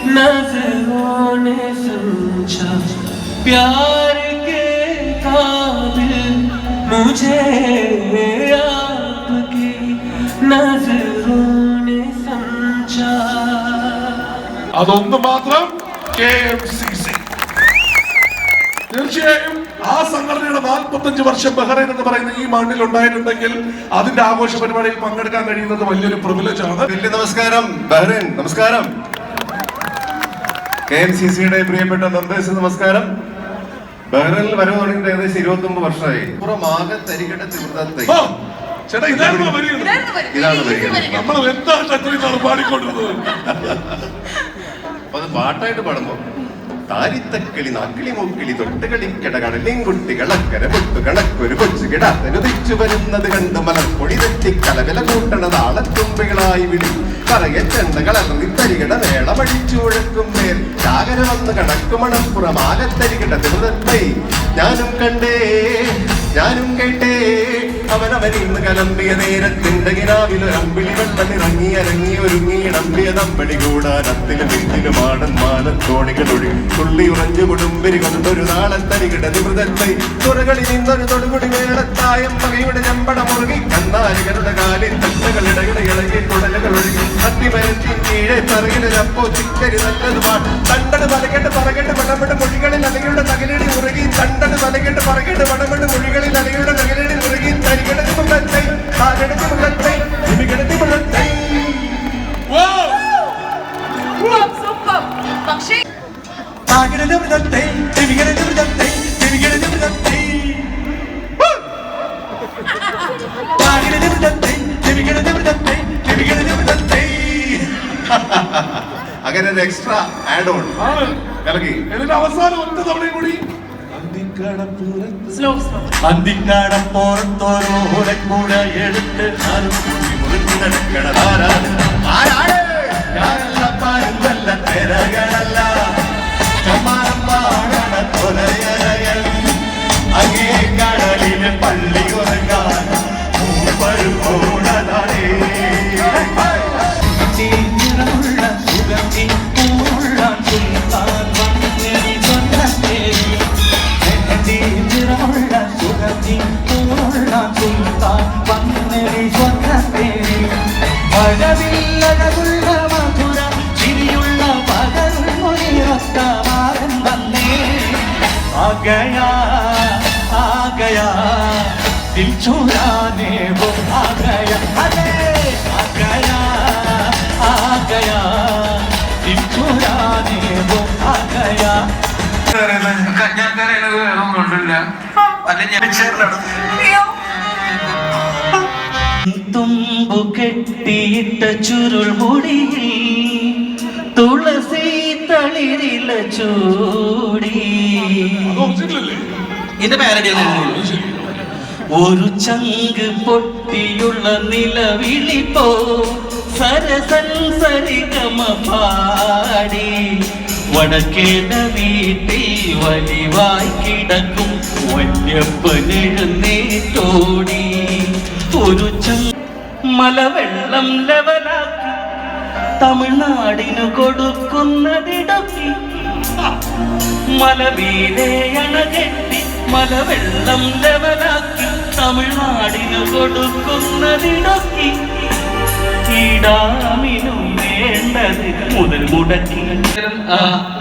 नजरों ने समझा प्यार के काबिल मुझे आपकी नजरों ने समझा. അതൊന്ന് മാത്രം KMCC. തീർച്ചയായും ആ സംഘടനയുടെ 45 വർഷം ബഹ്റൈൻ എന്ന് പറയുന്ന ഈ മണ്ണിൽ ഉണ്ടായിട്ടുണ്ടെങ്കിൽ അതിന്റെ ആഘോഷ പരിപാടിയിൽ പങ്കെടുക്കാൻ കഴിയുന്നത് വലിയൊരു പ്രിവിലേജ് ആണ്. വലിയ നമസ്കാരം ബഹ്റൈൻ, നമസ്കാരം. KMCCയുടെ പ്രിയപ്പെട്ട മെമ്പേഴ്സ് നമസ്കാരം. ബഹ്റൈനിൽ വരവ് തുടങ്ങിയിട്ട് ഏകദേശം 29 വർഷമായി. പുറമാകെ തരികട തീവ്രതത്തെ ചേട്ടാ ഇതാണ് നമ്മൾ എന്താണ് പാടിക്കൊണ്ടിരുന്നത്. അത് പാട്ടായിട്ട് പാടുമ്പോ താരിത്തക്കിളി നാക്കിളി മൂക്കിളി തൊട്ടുകളിക്കട കടലിൻ കുട്ടികളക്കര പൊട്ടുകണക്കൊരു കൊച്ചു കിടാത്തനുദിച്ചു വരുന്നത് കണ്ട് മലർപ്പൊടി തെറ്റിക്കലവില കൂട്ടണത് ആളത്തുമ്പികളായി വിളി കറയറ്റെണ്ണ കളറി തരികട വേളമടിച്ചുഴക്കും മേൽ ചാകര വന്ന് കണക്കുമണപ്പുറമാകത്തരികട തിരുതത്തൈ ഞാനും കണ്ടേ ഞാനും കേട്ടേ അവനവനിന്ന് കലമ്പിയ നേരത്തിന്റെ കിനാവിലൊരമ്പിളി വെള്ളമിറങ്ങി അരങ്ങി ഒരുങ്ങി നമ്പിയ നമ്പടി കൂടാനത്തിലും വീട്ടിലും ആടൻ മാനത്തോണികളൊഴി തുള്ളി ഉറഞ്ഞു കൊടുമ്പിരി കൊണ്ടൊരു നാളത്തരികിട നിവൃതത്തെ തുറകളിൽ നിന്നൊരു തൊടുകുടി മേളത്തായം മകയുടെ ചമ്പട മുറുകി കന്നാലികളുടെ കാലിൽ തട്ടകളിടയുടെ ഇളകി കുടലുകളൊഴുകി അത്തിമരത്തിൻ കീഴെ തറകിലപ്പോ ചിക്കരി നല്ലത് തണ്ടട് തലകെട്ട് പറകെട്ട് പടപെട്ട് മൊഴികളിൽ അലയുടെ തകലിടി ഉറകി തണ്ടട് തലകെട്ട് പറകെട്ട് പടപെട്ട് മൊഴികളിൽ അലയുടെ തകലിടി ഉറകി തരികിടത്തി മുള്ളത്തെ താകെടുത്തി മുള്ളത്തെ ഇമികിടത്തി മുള്ളത്തെ. പക്ഷേ അങ്ങനെ ഒരു എക്സ്ട്രാ ആഡ് ഓൺ കലക്കി. എന്നിട്ട് അവസാനം ഒറ്റ തവണയും കൂടി അന്തിക്കാടപ്പോറത്തോരോടെ എടുത്ത് കടലിലെ പള്ളി ഉറങ്ങാൻ മഴവില്ലഴകുള്ള മധുര ചിരിയുള്ള പകർമൊഴിയൊത്തമാരൻ വന്നേ ആകയാ ആകയാ ദിൽ ചുരാനെ वो आ गया अरे आ गया दिल चुराने वो आ गया. ഞാൻ കരയുന്നത് വേറൊന്നും കൊണ്ടില്ല. അല്ല ഞാൻ തുമ്പു കെട്ടിയിട്ട ചുരുൾ മുടിയിൽ തുളസി തളിരില ചൂടി ഇതിന്റെ പാരഡിയാണ്. ഒരു ചങ്ക് പൊട്ടിയുള്ള നിലവിളിപ്പോ സരസൻ സരിഗമ പാടി വടക്കേട വീട്ടിൽ വലിവായി കിടക്കും വല്യപ്പനെഴുന്നേറ്റോടി ഒരു മലവെള്ളം ലെവലാക്കി തമിഴ്നാടിനു കൊടുക്കുന്നതിടക്കി മലവീരെ അണകെട്ടി മലവെള്ളം ലെവലാക്കി തമിഴ്നാടിനു കൊടുക്കുന്നതിടക്കി ഈടാമിനും വേണ്ടത് മുതൽ മുടക്കി.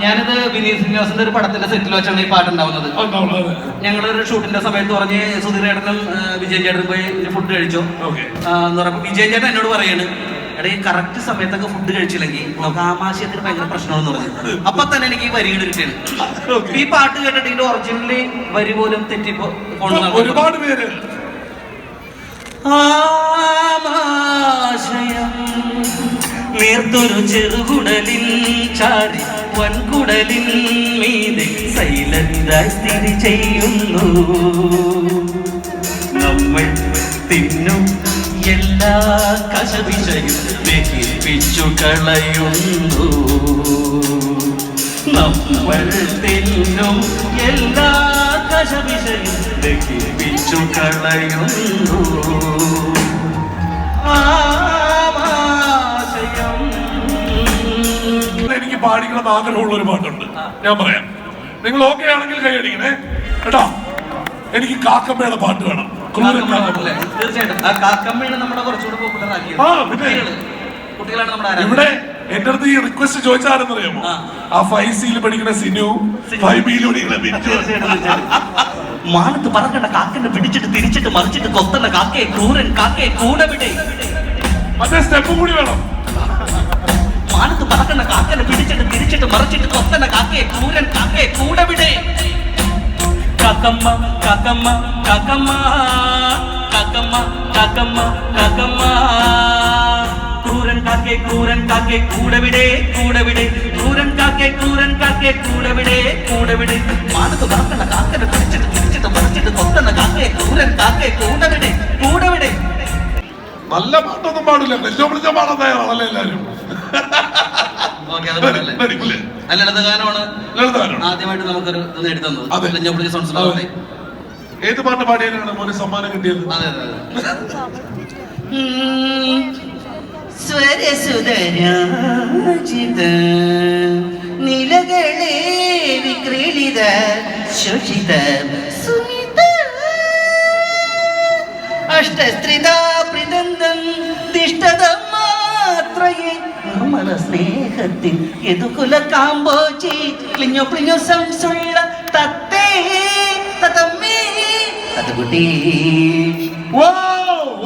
ഞാനിത് വിനീത് ശ്രീനിവാസന്റെ ഒരു പടത്തിന്റെ സെറ്റിൽ വെച്ചാണ് ഈ പാട്ടുണ്ടാവുന്നത്. ഞങ്ങളൊരു ഷൂട്ടിന്റെ സമയത്ത് പറഞ്ഞ് സുധീർ ചേട്ടനും വിജയൻ ചേട്ടനും പോയി ഫുഡ് കഴിച്ചോ എന്ന് പറയുമ്പോൾ വിജയൻ ചേട്ടൻ എന്നോട് പറയാണ്, എടാ ഈ കറക്റ്റ് സമയത്തൊക്കെ ഫുഡ് കഴിച്ചില്ലെങ്കിൽ നമുക്ക് ആമാശയത്തിന് ഭയങ്കര പ്രശ്നമാണെന്ന് പറഞ്ഞു. അപ്പൊ തന്നെ എനിക്ക് ഈ വരികൾ കിട്ടിയാണ്. ഈ പാട്ട് കേട്ടിട്ട് ഇതിന്റെ ഒറിജിനലി വരി പോലും തെറ്റിപ്പോ ഒരുപാട് പേര് ആമാശയം നീർത്തൊരു ചെറുകുടലിൽ ചാരി വൻകുടലിൽ മീതെ സൈലന്റായി സ്ഥിതി ചെയ്യുന്നു. നമ്മൾ തിന്നും എല്ലാ കശവിശയും ദഹിപ്പിച്ചു കളയുന്നു. നമ്മൾ തിന്നും എല്ലാ കശവിശയും ദഹിപ്പിച്ചു കളയുന്നു. എനിക്ക് പാടിക്കണം ആഗ്രഹമുള്ള ഒരു പാട്ടുണ്ട്, ഞാൻ പറയാം. നിങ്ങൾ ഓക്കെ ആണെങ്കിൽ കൈയടിക്കണേ കേട്ടോ. എനിക്ക് കാക്കമ്മയുടെ പാട്ട് വേണം. തീർച്ചയായിട്ടും ഇവിടെ എന്റെ അടുത്ത് ഈ റിക്വസ്റ്റ് ചോദിച്ചാരെന്നറിയാമോ? ആ 5Cയിൽ പഠിക്കുന്ന സിനു, 5Bയിൽ പഠിക്കുന്ന ബിജു. മാനത്ത് പറക്കണ്ട കാക്കനെ പിടിച്ചിട്ട് തിരിച്ചിട്ട് മറിച്ചിട്ട് കൊത്തണ്ട കാക്കയെ ക്രൂരൻ കാക്കയെ കൂടെ വിടെ. മറ്റേ സ്റ്റെപ്പും കൂടി വേണം. മാനത്ത് പറക്കണ്ട കാക്കനെ പിടിച്ചിട്ട് തിരിച്ചിട്ട് മറിച്ചിട്ട് കൊത്തണ്ട കാക്കയെ ക്രൂരൻ കാക്കയെ കൂടെ വിടെ. കാക്കമ്മ കാക്കമ്മ കാക്കമ്മ കാക്കമ്മ കാക്കമ്മ കാക്കമ്മ ക്രൂരൻ കാക്കയെ കൂടെ വിടെ കൂടെ വിടെ. ക്രൂരൻ കാക്കയെ കൂടെ വിടെ. മാനത്ത് പറക്കണ്ട കാക്കനെ പിടിച്ചിട്ട് തിരിച്ചിട്ട് മറിച്ചിട്ട് കൊത്തണ്ട കാക്കയെ ക്രൂരൻ കാക്കയെ കൂടെ വിടെ. നല്ല പാട്ടൊന്നും പാടില്ല, നെല്ലോ പിടിച്ച പാടാൻ തയ്യാറാണല്ലേ എല്ലാരും. ആദ്യമായിട്ട് നമുക്കൊരു നേടിത്തന്നത്. ഏത് പാട്ട് പാടിയാലാണ് മോന് സമ്മാനം കിട്ടിയത്? സ്വരസുതരാജിത നിലകളെ വിക്രീളിത ശോഷിത സുനിത അഷ്ടസ്ത്രിതാ പ്രദന്തം ദിഷ്ടതം മാത്രയേ നിർമ്മല സ്നേഹത്തിൽ യദുകുല കാമ്പോചി ക്ലിഞ്ഞോ ക്ലിഞ്ഞോ സംസുള്ള തത്തേ തത്തമ്മേ തത്തകുട്ടി. ഓ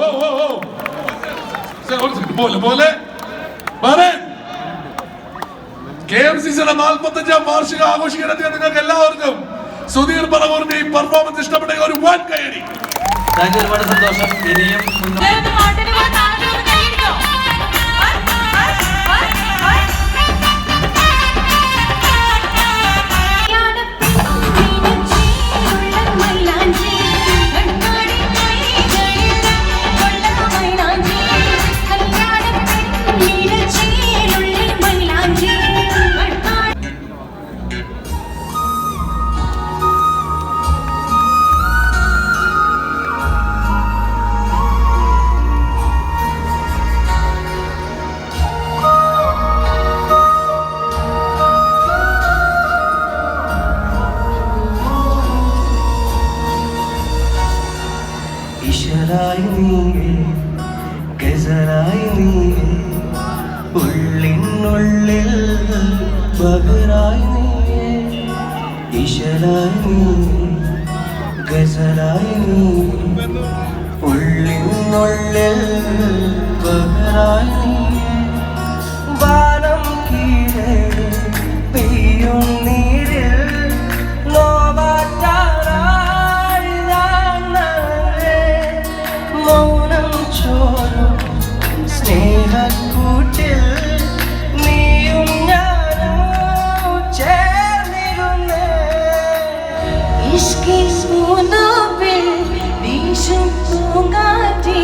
ഓ ഓ ഓ പോലെ പോലെ KMCCയുടെ 45ാം വാർഷിക ആഘോഷിക്കാൻ നിങ്ങൾക്ക് എല്ലാവർക്കും സുധീർ പറവൂരിന്റെ ഈ പെർഫോമൻസ് ഇഷ്ടപ്പെട്ട ഒരു വൻ കയ്യടി. ഒരുപാട് സന്തോഷം. ഇനിയും ഉള്ളിനുള്ളിൽ ബഹറായി നീ ഇശലായി ഗസലായി നീ ഉള്ളിനുള്ളിൽ ബഹറായി നീ വാനം കീഴേ പെയ്യും നീരിൽ നോവാറ്റാറായി മൗനം ചോരും സ്നേഹക്കൂട്ടിൽ നീയും ഞാനും ചേർന്നിരുന്നേ. ഇഷ്കിൻ പൂന്തോപ്പിൽ വീശും പൂങ്കാറ്റി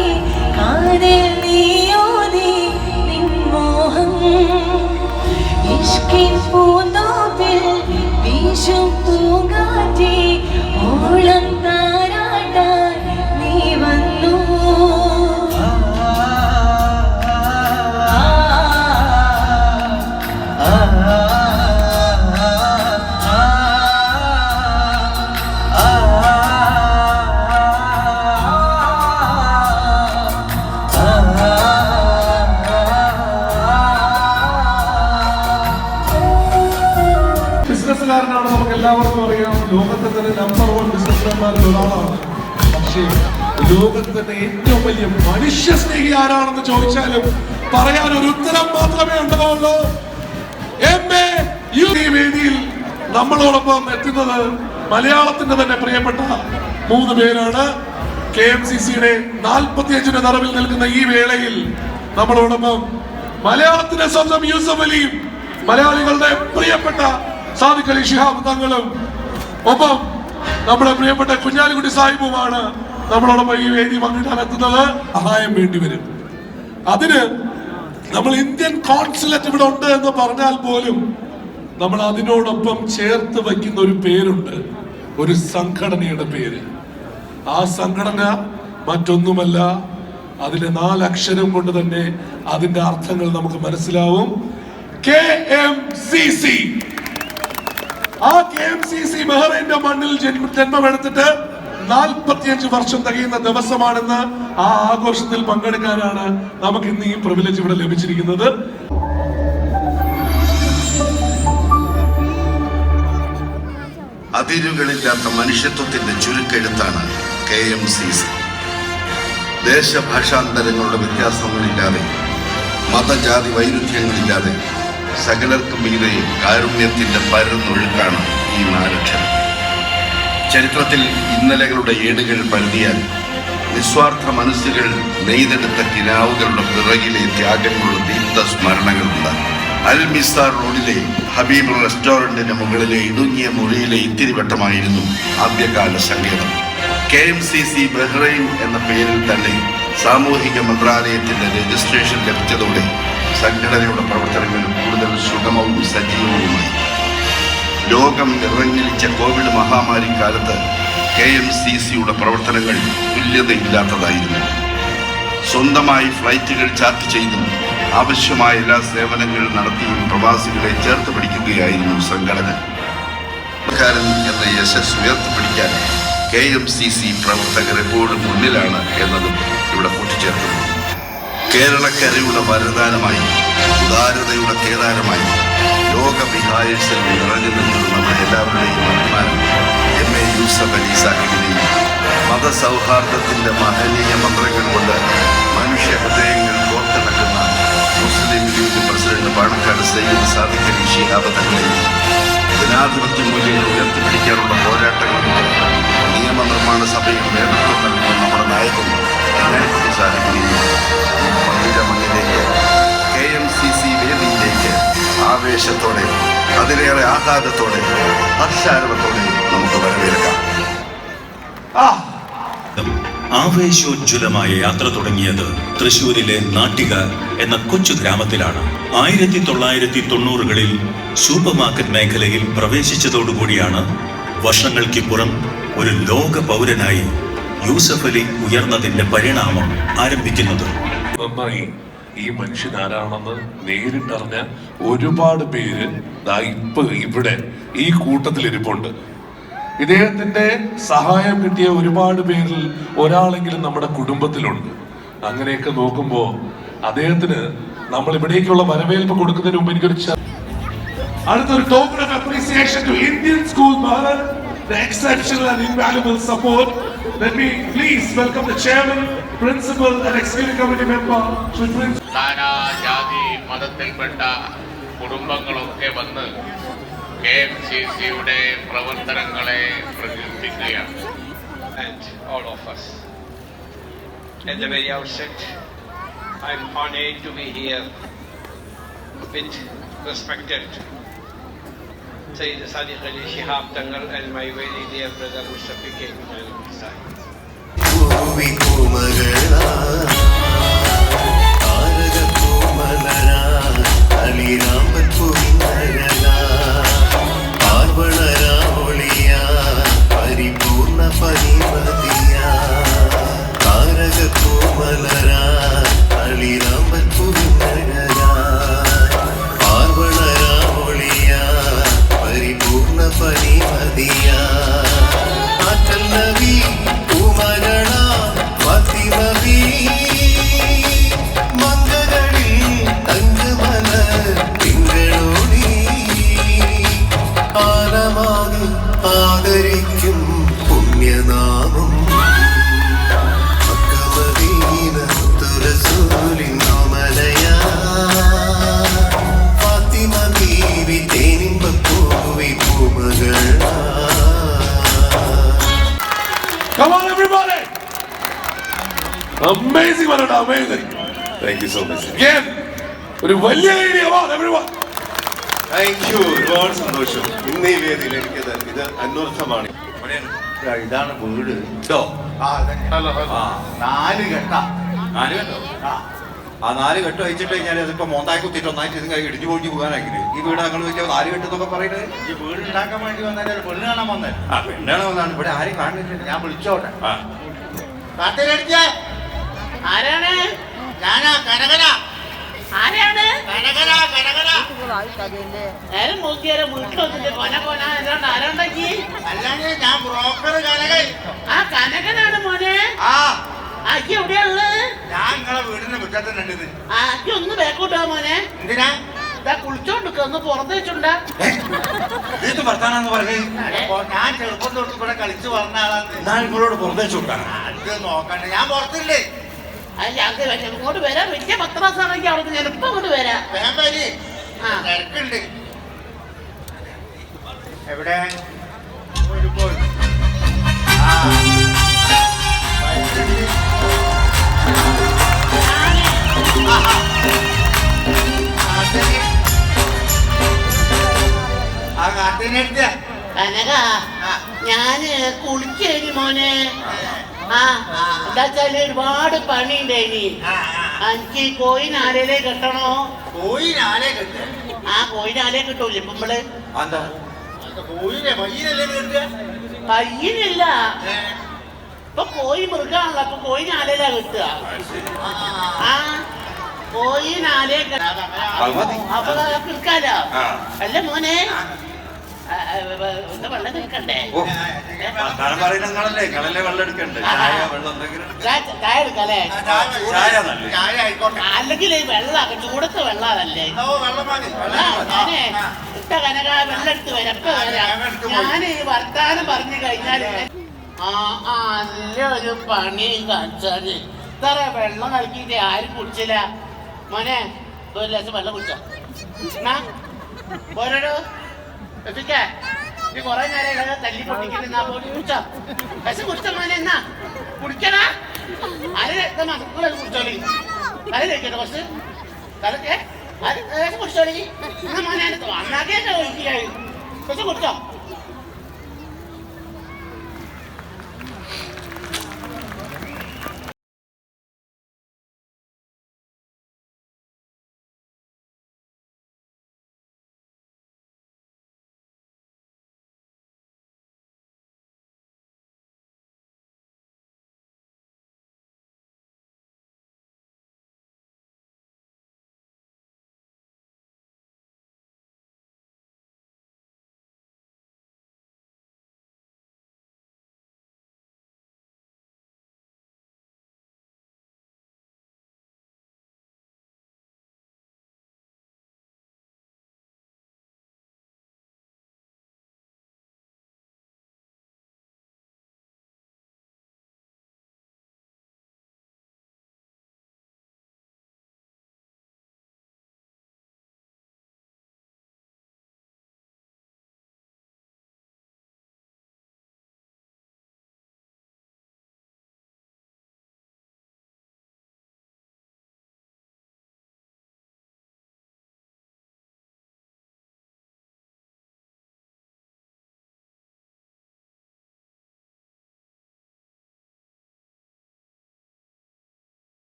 കാതിൽ നീയോതി നിൻ മോഹം. ഇഷ്കിൻ പൂന്തോപ്പിൽ വീശും പൂങ്കാറ്റി ഓളം താരാട്ടാൻ നീ വന്നു. ബിസിനസ്സുകാരനാണ്, നമുക്ക് എല്ലാവർക്കും അറിയാം. ലോകത്തെ തന്നെ നമ്പർ 1 ബിസിനസ്മാരിൽ ഒരാളാണ്. പക്ഷേ ലോകത്ത് തന്നെ ഏറ്റവും വലിയ മനുഷ്യ സ്നേഹി ആരാണെന്ന് ചോദിച്ചാലും പറയാൻ ഒരു ഉത്തരം മാത്രമേ ഉണ്ടാവുള്ളൂ. ഈ വേദിയിൽ നമ്മളോടൊപ്പം എത്തുന്നത് മലയാളത്തിന്റെ തന്നെ പ്രിയപ്പെട്ട 3 പേരാണ്. KMCCയുടെ 45ന്റെ നിറവിൽ നിൽക്കുന്ന ഈ വേളയിൽ നമ്മളോടൊപ്പം മലയാളത്തിന്റെ സ്വന്തം യൂസഫ് അലിയും മലയാളികളുടെ പ്രിയപ്പെട്ട സാദിഖ് അലി ശിഹാബ് തങ്ങളും ഒപ്പം നമ്മുടെ പ്രിയപ്പെട്ട കുഞ്ഞാലിക്കുട്ടി സാഹിബുമാണ് നമ്മളോടൊപ്പം ഈ വേദി പങ്കിടാൻ എത്തുന്നത്. സഹായം വേണ്ടി വരും. അതിന് നമ്മൾ ഇന്ത്യൻ കോൺസുലേറ്റ് ഇവിടെ ഉണ്ട് എന്ന് പറഞ്ഞാൽ പോലും നമ്മൾ അതിനോടൊപ്പം ചേർത്ത് വയ്ക്കുന്ന ഒരു പേരുണ്ട്, ഒരു സംഘടനയുടെ പേര്. ആ സംഘടന മറ്റൊന്നുമല്ല, അതിലെ 4 അക്ഷരം കൊണ്ട് തന്നെ അതിന്റെ അർത്ഥങ്ങൾ നമുക്ക് മനസ്സിലാവും. KMCC. ആ KMCC ബഹ്റൈന്റെ മണ്ണിൽ ജന്മമെടുത്തിട്ട് 45 വർഷം തികയുന്ന ദിവസമാണെന്ന് ആ ആഘോഷത്തിൽ പങ്കെടുക്കാനാണ് നമുക്ക് ഇന്ന് ഈ പ്രിവിലേജ് ഇവിടെ ലഭിച്ചിരിക്കുന്നത്. അതിരുകളില്ലാത്ത മനുഷ്യത്വത്തിന്റെ ചുരുക്കെഴുത്താണ് KMCC. ദേശഭാഷാന്തരങ്ങളുടെ വ്യത്യാസങ്ങളില്ലാതെ, മതജാതി വൈരുദ്ധ്യങ്ങളില്ലാതെ സകലർക്കും മീതെ കാരുണ്യത്തിന്റെ പരന്നൊഴുക്കാണ് ഈ നാലക്ഷരം. ചരിത്രത്തിൽ ഇന്നലകളുടെ ഏടുകൾ പരതിയാൽ നിസ്വാർത്ഥ മനസ്സുകൾ നെയ്തെടുത്ത കിനാവുകളുടെ പിറകിലെ ത്യാഗങ്ങളുടെ ദീപ്ത സ്മരണകളുണ്ട്. അൽ മിസാർ റോഡിലെ ഹബീബ് റെസ്റ്റോറന്റിന് മുകളിലെ ഇടുങ്ങിയ മുറിയിലെ ഇത്തിരിവട്ടമായിരുന്നു ആദ്യകാല സങ്കേതം. KMCC ബഹ്റൈൻ എന്ന പേരിൽ തന്നെ സാമൂഹിക മന്ത്രാലയത്തിന്റെ രജിസ്ട്രേഷൻ ലഭിച്ചതോടെ സംഘടനയുടെ പ്രവർത്തനങ്ങൾ കൂടുതൽ സുഗമവും സജീവവുമായി. ലോകം നിറഞ്ഞിലിച്ച കോവിഡ് മഹാമാരി കാലത്ത് KMCCയുടെ പ്രവർത്തനങ്ങൾ തുല്യതയില്ലാത്തതായിരുന്നു. സ്വന്തമായി ഫ്ലൈറ്റുകൾ ചാർട്ട് ചെയ്തും ആവശ്യമായ എല്ലാ സേവനങ്ങൾ നടത്തിയും പ്രവാസികളെ ചേർത്ത് പിടിക്കുകയായിരുന്നു സംഘടന. എന്ന യശസ് ഉയർത്തിപ്പിടിക്കാൻ KMCC പ്രവർത്തകർ എപ്പോഴും മുന്നിലാണ് എന്നതും ഇവിടെ കൂട്ടിച്ചേർക്കുന്നു. കേരളക്കരയുടെ വരദാനമായി, ഉദാരതയുടെ കേദാരമായി ലോകവിഹായത്തിൽ നിറഞ്ഞു നിന്നത് നമ്മുടെ എല്ലാവരുടെയും അഭിമാനം MA യൂസഫ് അലി സാഹിബിനെയും മതസൗഹാർദ്ദത്തിന്റെ മഹനീയ മന്ത്രങ്ങൾ കൊണ്ട് മനുഷ്യ ഹൃദയങ്ങൾ കോർത്തിണക്കുന്ന മുസ്ലിം ലീഗ് പ്രസിഡന്റ് പാണക്കാട് സയ്യിദ് സാദിഖ് അലി ശിഹാബ് തങ്ങളെയും ജനാധിപത്യ മൂല്യങ്ങൾ ഉയർത്തിപ്പിടിക്കാനുള്ള പോരാട്ടങ്ങൾക്ക് നിയമനിർമ്മാണ സഭയിൽ നേതൃത്വം നൽകുന്ന നമ്മുടെ നായകൻ സാഹിബിനെയും മണ്ണിലേക്ക് KMCC വേദിയിലേക്ക് ആവേശത്തോടെ, അതിലേറെ ആഹ്ലാദത്തോടെ, ഹർഷാരവത്തോടെ നമുക്ക് വരവേൽക്കാം. ആവേശോജ്വലമായ യാത്ര തുടങ്ങിയത് തൃശൂരിലെ നാട്ടിക എന്ന കൊച്ചു ഗ്രാമത്തിലാണ്. 1990കളിൽ സൂപ്പർ മാർക്കറ്റ് മേഖലയിൽ പ്രവേശിച്ചതോടുകൂടിയാണ് വർഷങ്ങൾക്കിപ്പുറം ഒരു ലോക പൗരനായി യൂസഫ് അലി ഉയർന്നതിന്റെ പരിണാമം ആരംഭിക്കുന്നത്. നന്നായി ഈ മനുഷ്യൻ ആരാണെന്ന് നേരിട്ടറിഞ്ഞ ഒരുപാട് പേര് ഇപ്പൊ ഇവിടെ ഈ കൂട്ടത്തിലിരിപ്പുണ്ട്. ഇദ്ദേഹത്തിന്റെ സഹായം കിട്ടിയ ഒരുപാട് പേരിൽ ഒരാളെങ്കിലും നമ്മുടെ കുടുംബത്തിലുണ്ട്. അങ്ങനെയൊക്കെ നോക്കുമ്പോ അദ്ദേഹത്തിന് നമ്മൾ ഇവിടേക്കുള്ള വരവേൽപ്പ് കൊടുക്കുന്നതിന് മുമ്പ് എനിക്കൊരു അടുത്തൊരു token of appreciation to Indian school Bahrain, the exceptional and invaluable support. Let me please welcome the chairman, principal and executive committee member Shri Prince. നാനാ ജാതി മതത്തിൽപ്പെട്ട കുടുംബങ്ങളൊക്കെ വന്ന് KMCCയുടെ പ്രവർത്തനങ്ങളെ പ്രകീർത്തിക്കുകയാണ്. And all of us. At the very outset, I'm honored to be here with respected Sayyid Sadiq Ali Shihab Tangal and my very dear brother Mustafa K. ആദരിക്കും പുണ്യനാമം Fathima Beevi തേനിമ്പ പൂവി പൂമകൾ. Come on everybody! Amazing, Manada, amazing. Thank you so much. Again, ഒരു വലിയ idea. Come on everyone. Thank you. ഒരുപാട് സന്തോഷം. ഇന്ന് ഈ വേദിയിൽ എനിക്കത് ഇത് അന്വർത്ഥമാണ്. ഇതാണ് വീട്. നാല് കെട്ടോ? ആ 4 കെട്ട് വെച്ചിട്ട് കഴിഞ്ഞാൽ അതിപ്പോ മോന്തായി കുത്തിയിട്ട് ഒന്നായിട്ട് ഇതും കഴിഞ്ഞ് ഇടിച്ചു പൊളിഞ്ഞു പോകാനായിരിക്കും. ഈ വീട് ഞങ്ങൾ വെച്ചാൽ 4 കെട്ട് എന്നൊക്കെ പറയുന്നത് ഈ വീട് ഉണ്ടാക്കാൻ വേണ്ടി വന്നാൽ പെണ്ണ് കാണാൻ വന്നേ. പെണ്ണാണ് വന്നാണ്. ഇവിടെ ആരും കാണുന്നില്ല. ഞാൻ വിളിച്ചോട്ടെ. ആരാണ്? ഞാനാ കനകന. ആരാണ് കനകന കനകന നേരം നോക്കിയാലും വീട്ടിലൊന്നില്ല കൊന കൊന അല്ലാണ്ട് ആരുണ്ടാക്കി അല്ലാണ്ട് ഞാൻ ബ്രോക്കർ കനകൻ. ആ കനകനാണ് മോനെ. ആ അയ്യ എവിടെയുള്ളത്? ഞാൻ നിങ്ങളെ വീടിന്റെ മുറ്റത്തുണ്ട്. ആ അയ്യ ഒന്ന് ബാക്കോട്ടാ മോനെ. എന്തിനാ ഇതാ കുളിച്ചോണ്ടിക്ക ഒന്ന് പുറത്ത് വെച്ചുണ്ടാ. ഇത് വർത്താനാന്ന് പറഞ്ഞേ. ഞാൻ ചെറുപ്പം തൊട്ട് ഇവിടെ കളിച്ചു വളർന്ന ആളാണ്. ഞാൻ നിങ്ങളോട് പുറത്തേച്ചു കൊടുക്കണം. അത് നോക്കണ്ട, ഞാൻ പുറത്തില്ലേ. അല്ല അത് ഇങ്ങോട്ട് വരാം. വലിയ പത്രാസാണെങ്കിൽ അവിടെ ഞാൻ ഇപ്പൊ ഇങ്ങോട്ട് വരാം. വേഗം വരി. ആ തിരക്കുണ്ട്. എവിടെ ഒരു പോയി. ആ ആ കാട്ടിനെടുത്ത കനക ഞാന് കുളിക്കേനി മോനെ. ആ എന്താച്ചാല് ഒരുപാട് പണിയുണ്ടേനി. എനിക്ക് കോയിനാലേ കെട്ടണോ? കോയിനാലേ കിട്ടുക. ആ കോയിനാലേ കിട്ടൂല ഇപ്പൊ നമ്മള്. എന്താ കോയിനെ പയ്യനല്ലേ കിട്ടുക? കയ്യിനില്ല. ഇപ്പൊ കോഴി മൃഗാണല്ലോ, അപ്പൊ കോയിനാലേലാ കിട്ടുക. ആ കോയിനാലേ അപ്പൊ കിടക്കാലോ. അല്ല മോനെ ഒന്ന് വെള്ളം നിൽക്കണ്ടേ? പറയുന്നല്ലേ നിങ്ങളല്ലേ വെള്ളം എടുക്കണ്ടേ? ചായ എടുക്കല്ലേ? ചായ ആയിക്കോട്ടെ. അല്ലെങ്കിൽ വെള്ളം ചൂടത്ത് വെള്ളാതല്ലേ? ഞാനേ ഇട്ട കനക വെള്ളം എടുത്ത് വരാം. ഇപ്പൊ വരാം. ഞാൻ ഈ വർത്താനം പറഞ്ഞു കഴിഞ്ഞാല് നല്ലൊരു പണി കാണിച്ചാല് ഇത്ര വെള്ളം കളിക്കിട്ട് ആരും കുടിച്ചില്ല. മോനെ ഒരു ലേശം വെള്ളം കുടിച്ചോ. പോരടോ എത്തിക്കാ. നീ കൊറേ നേരം തല്ലി പൊട്ടിക്കുന്ന പോയി കുടിച്ചോ. വിഷം കുടിച്ച മോനെ എന്നാ കുടിക്കണ മക്കളെ കുടിച്ചോളി. തല കഴിക്കട്ടെ കുറച്ച് തലക്കെ വിഷം കുടിച്ചോളി. എന്നാ മോനെ അന്നാക്കേ ഒഴിക്കായി വിഷം കുടിച്ചോ.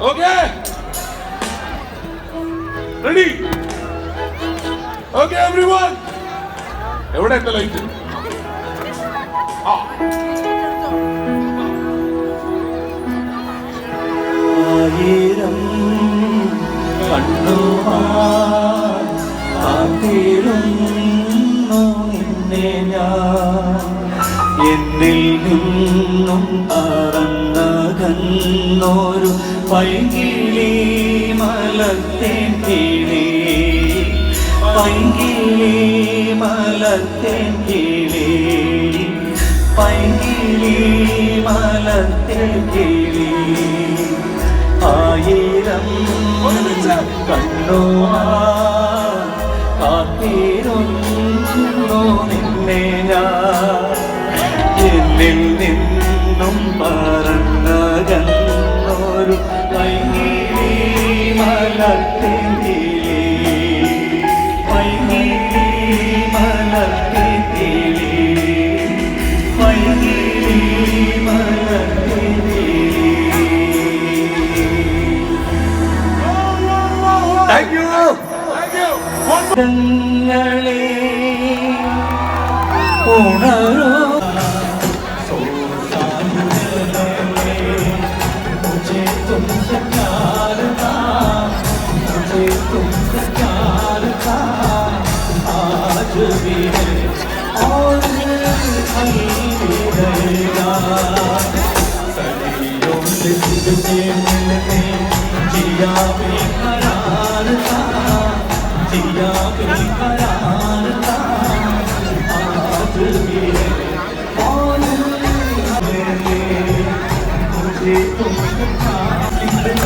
Okay. Ready? Okay, everyone. എവിടെ എന്റെ ലൈറ്റ്? ആയിരം കണ്ണുമായി കാത്തിരുന്നു നിന്നെ ഞാൻ എന്നിൽ നിന്നും പറന്നകന്നൊരു പൈകിളി മലത്തേൻ കിളി പൈകിളി മലത്തേൻ കിളി പൈകിളി മലത്തേൻ കിളി ആയിരം കണ്ണുമായി കാത്തിരുന്നു നിന്നെ ഞാൻ എന്നിൽ നിന്നും പറന്നകന്നൊരു പൈകിളി മലത്തേൻ കിളി പൈകിളി മലത്തേൻ കിളി പൈകിളി മലത്തേൻ കിളി. Thank you. Thank you. ങ്ങളെ ഉണരൂ मुझे तुमसे प्यार था मुझे तुमसे प्यार था आज भी है और कल भी रहेगा सदियों से तुझसे मिलने जिया बेकरार था जिया बेकरार था आज भी है और मुझे तुमसे प्यार